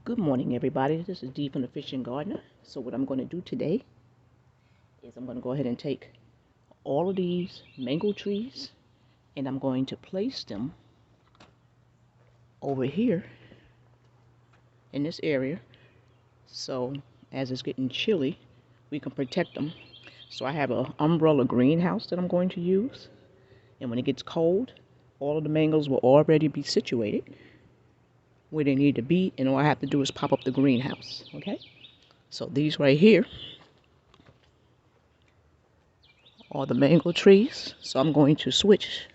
Good morning, everybody. This is Dee from the Fishing Gardener. So what I'm going to do today is I'm going to go ahead and take all of these mango trees and I'm going to place them over here in this area. So as it's getting chilly, we can protect them. So I have an umbrella greenhouse that I'm going to use. And when it gets cold, all of the mangoes will already be situated where they need to be. And all I have to do is pop up the greenhouse. Okay? So these right here are the mango trees. So I'm going to switch.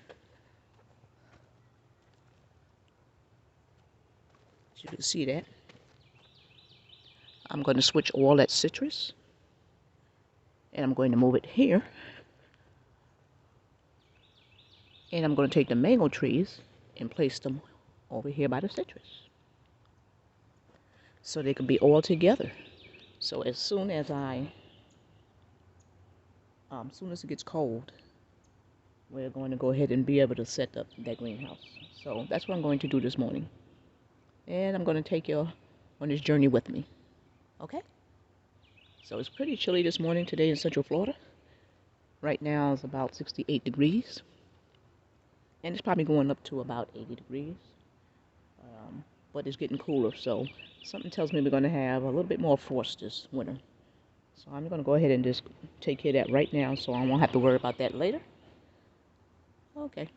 As you can see that. I'm going to switch all that citrus. And I'm going to move it here. And I'm going to take the mango trees and place them over here by the citrus. So they can be all together. So as soon as it gets cold, we're going to go ahead and be able to set up that greenhouse. So that's what I'm going to do this morning. And I'm going to take you on this journey with me. Okay? So it's pretty chilly this morning today in Central Florida. Right now it's about 68 degrees. And it's probably going up to about 80 degrees. But it's getting cooler, so something tells me we're going to have a little bit more frost this winter. So I'm going to go ahead and just take care of that right now so I won't have to worry about that later. Okay.